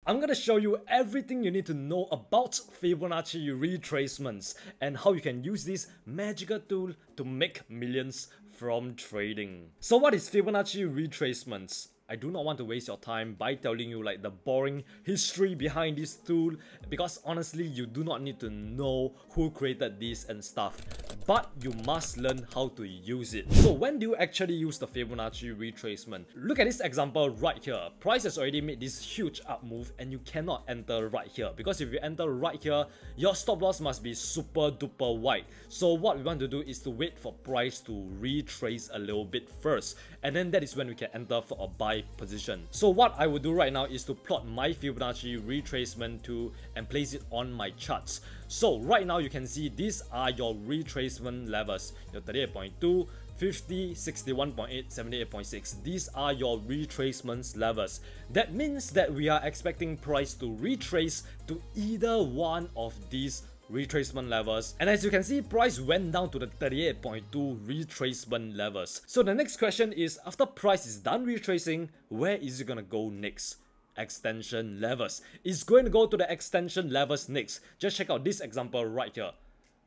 I'm gonna show you everything you need to know about Fibonacci retracements and how you can use this magical tool to make millions from trading. So what is Fibonacci retracements? I do not want to waste your time by telling you like the boring history behind this tool, because honestly you do not need to know who created this and stuff, but you must learn how to use it. So when do you actually use the Fibonacci retracement? Look at this example right here. Price has already made this huge up move and you cannot enter right here, because if you enter right here, your stop loss must be super duper wide. So what we want to do is to wait for price to retrace a little bit first, and then that is when we can enter for a buy position. So what I will do right now is to plot my Fibonacci retracement tool and place it on my charts. So right now you can see these are your retracement levels, your 38.2, 50, 61.8, 78.6. These are your retracements levels. That means that we are expecting price to retrace to either one of these retracement levels, and as you can see, price went down to the 38.2 retracement levels. So the next question is, after price is done retracing, where is it gonna go next? Extension levels. It's going to go to the extension levels next. Just check out this example right here.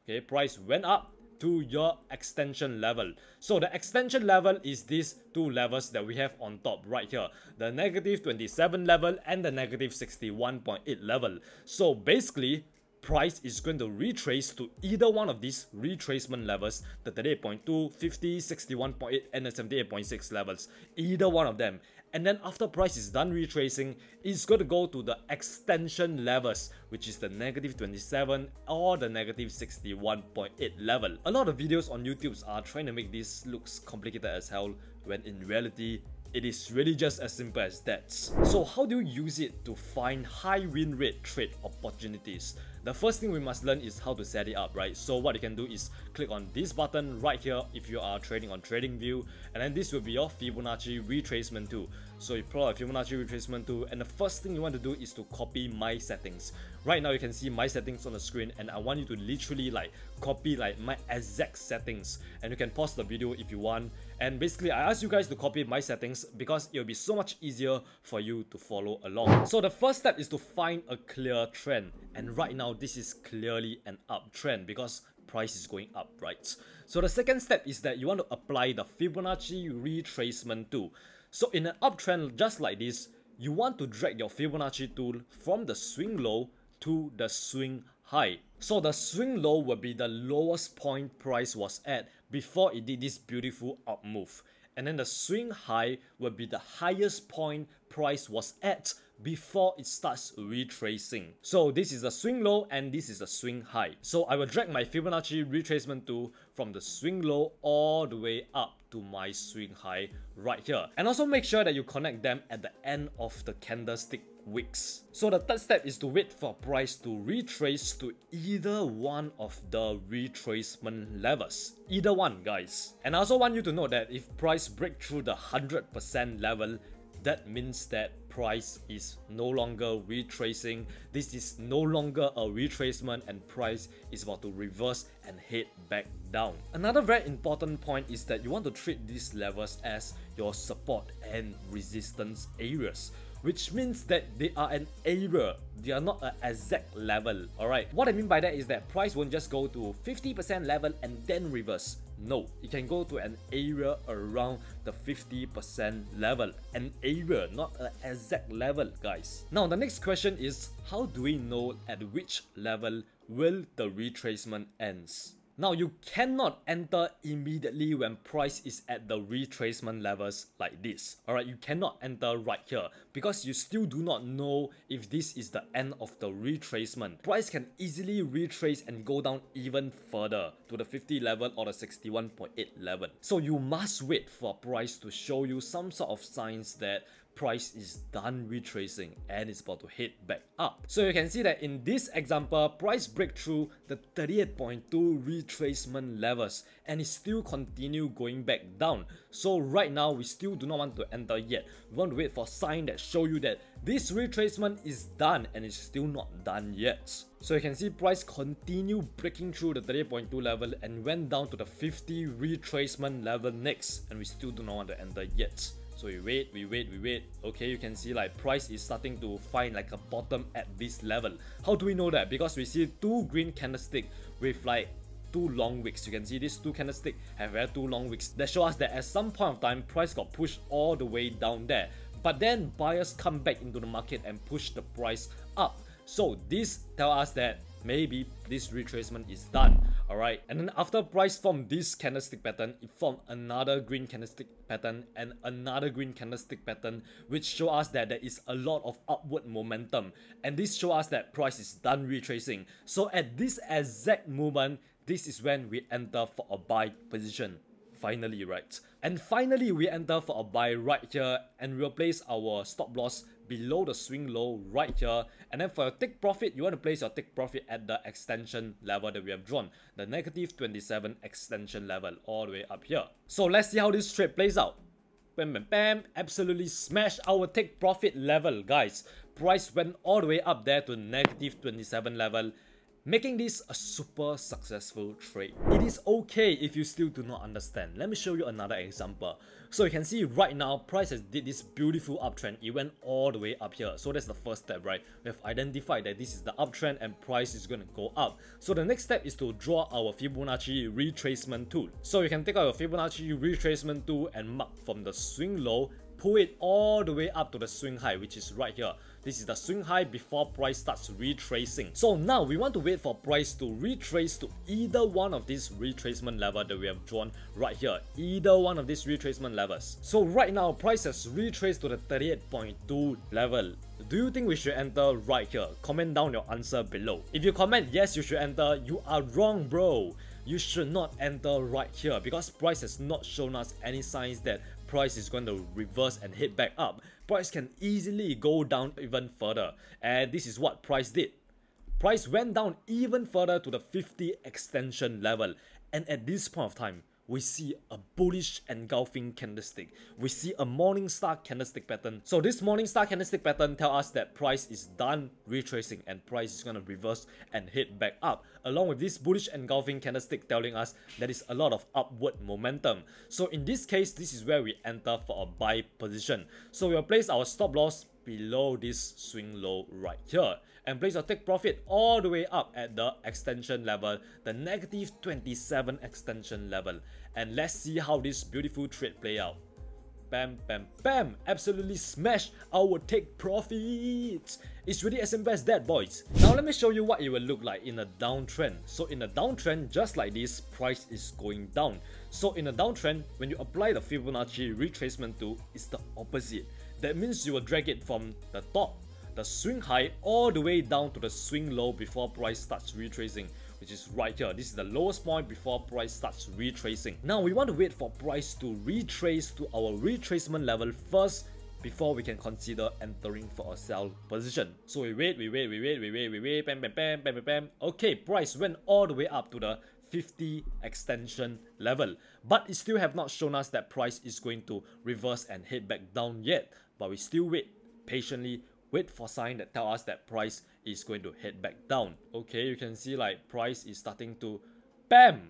Okay, price went up to your extension level. So the extension level is these two levels that we have on top right here, the negative 27 level and the negative 61.8 level. So basically price is going to retrace to either one of these retracement levels, the 38.2, 50, 61.8 and the 78.6 levels, either one of them. And then after price is done retracing, it's going to go to the extension levels, which is the negative 27 or the negative 61.8 level. A lot of videos on YouTube are trying to make this looks complicated as hell, when in reality it is really just as simple as that. So how do you use it to find high win rate trade opportunities? The first thing we must learn is how to set it up, right? So what you can do is click on this button right here if you are trading on TradingView, and then this will be your Fibonacci retracement tool. So you pull out a Fibonacci retracement tool, and the first thing you want to do is to copy my settings. Right now you can see my settings on the screen, and I want you to literally like copy like my exact settings, and you can pause the video if you want. And basically I ask you guys to copy my settings because it'll be so much easier for you to follow along. So the first step is to find a clear trend, and right now this is clearly an uptrend because price is going up, right? So the second step is that you want to apply the Fibonacci retracement tool. So in an uptrend just like this, you want to drag your Fibonacci tool from the swing low to the swing high. So the swing low will be the lowest point price was at before it did this beautiful up move, and then the swing high will be the highest point price was at before it starts retracing. So this is the swing low and this is the swing high. So I will drag my Fibonacci retracement tool from the swing low all the way up to my swing high right here, and also make sure that you connect them at the end of the candlestick wicks. So the third step is to wait for price to retrace to either one of the retracement levels, either one, guys. And I also want you to know that if price break through the 100% level, that means that price is no longer retracing. This is no longer a retracement and price is about to reverse and head back down. Another very important point is that you want to treat these levels as your support and resistance areas, which means that they are an area, they are not an exact level. Alright, what I mean by that is that price won't just go to 50% level and then reverse. No, it can go to an area around the 50% level. An area, not an exact level, guys. Now the next question is, how do we know at which level will the retracement ends? Now you cannot enter immediately when price is at the retracement levels like this. Alright, you cannot enter right here because you still do not know if this is the end of the retracement. Price can easily retrace and go down even further to the 50 level or the 61.8 level. So you must wait for price to show you some sort of signs that price is done retracing and it's about to head back up. So you can see that in this example, price break through the 38.2 retracement levels and it still continue going back down. So right now we still do not want to enter yet. We want to wait for sign that show you that this retracement is done and it's still not done yet. So you can see price continue breaking through the 38.2 level and went down to the 50 retracement level next, and we still do not want to enter yet. So we wait. Okay, you can see like price is starting to find like a bottom at this level. How do we know that? Because we see two green candlesticks with like two long wicks. You can see these two candlesticks have very two long wicks that show us that at some point of time price got pushed all the way down there, but then buyers come back into the market and push the price up. So this tells us that maybe this retracement is done. Alright, and then after price formed this candlestick pattern, it formed another green candlestick pattern and another green candlestick pattern, which show us that there is a lot of upward momentum, and this show us that price is done retracing. So at this exact moment, this is when we enter for a buy position. Finally, right? And finally, we enter for a buy right here, and we'll place our stop loss below the swing low right here. And then for your take profit, you want to place your take profit at the extension level that we have drawn, the negative 27 extension level all the way up here. So let's see how this trade plays out. Bam, bam, bam. Absolutely smash our take profit level, guys. Price went all the way up there to negative 27 level, making this a super successful trade. It is okay if you still do not understand. Let me show you another example. So you can see right now, price has did this beautiful uptrend. It went all the way up here. So that's the first step, right? We have identified that this is the uptrend and price is going to go up. So the next step is to draw our Fibonacci retracement tool. So you can take out your Fibonacci retracement tool and mark from the swing low, pull it all the way up to the swing high, which is right here. This is the swing high before price starts retracing. So now we want to wait for price to retrace to either one of these retracement levels that we have drawn right here. Either one of these retracement levels. So right now price has retraced to the 38.2 level. Do you think we should enter right here? Comment down your answer below. If you comment yes you should enter, you are wrong, bro. You should not enter right here because price has not shown us any signs that price is going to reverse and hit back up. Price can easily go down even further, and this is what price did. Price went down even further to the 50 extension level, and at this point of time we see a bullish engulfing candlestick. We see a morning star candlestick pattern. So this morning star candlestick pattern tells us that price is done retracing and price is going to reverse and hit back up, along with this bullish engulfing candlestick telling us there is a lot of upward momentum. So in this case, this is where we enter for a buy position. So we'll place our stop loss below this swing low right here and place your take profit all the way up at the extension level, the negative 27 extension level. And let's see how this beautiful trade play out. Bam, bam, bam. Absolutely smash our take profits. It's really as simple as that, boys. Now let me show you what it will look like in a downtrend. So in a downtrend, just like this, price is going down. So in a downtrend, when you apply the Fibonacci retracement tool, it's the opposite. That means you will drag it from the top, the swing high, all the way down to the swing low before price starts retracing, which is right here. This is the lowest point before price starts retracing. Now we want to wait for price to retrace to our retracement level first before we can consider entering for a sell position. So we wait, bam, bam, bam, bam, bam, bam. Okay, price went all the way up to the 50 extension level, but it still have not shown us that price is going to reverse and head back down yet. But we still wait patiently, wait for sign that tell us that price is going to head back down. Okay, you can see like price is starting to bam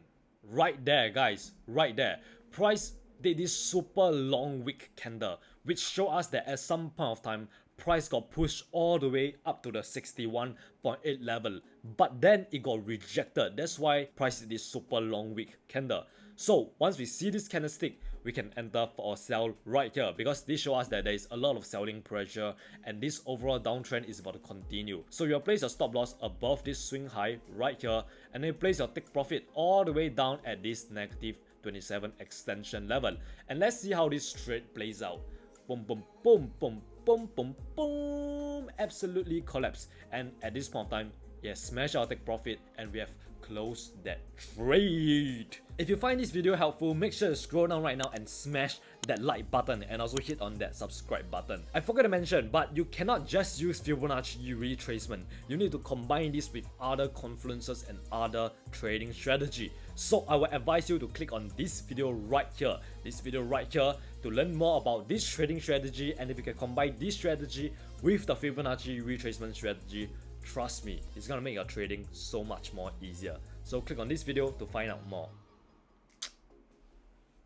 right there, guys, right there. Price did this super long wick candle, which show us that at some point of time price got pushed all the way up to the 61.8 level, but then it got rejected. That's why price did this super long wick candle. So once we see this candlestick, we can enter for a sell right here because this shows us that there is a lot of selling pressure and this overall downtrend is about to continue. So you'll place your stop loss above this swing high right here and then place your take profit all the way down at this negative 27 extension level. And let's see how this trade plays out. Boom, boom, boom, boom, boom, boom, boom. Absolutely collapse. And at this point of time, yes, smash our take profit and we have closed that trade. If you find this video helpful, make sure to scroll down right now and smash that like button and also hit on that subscribe button. I forgot to mention, but you cannot just use Fibonacci retracement. You need to combine this with other confluences and other trading strategy. So I will advise you to click on this video right here, to learn more about this trading strategy, and if you can combine this strategy with the Fibonacci retracement strategy, trust me, it's gonna make your trading so much more easier. So click on this video to find out more.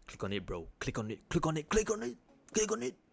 Click on it, bro. Click on it. Click on it. Click on it. click on it.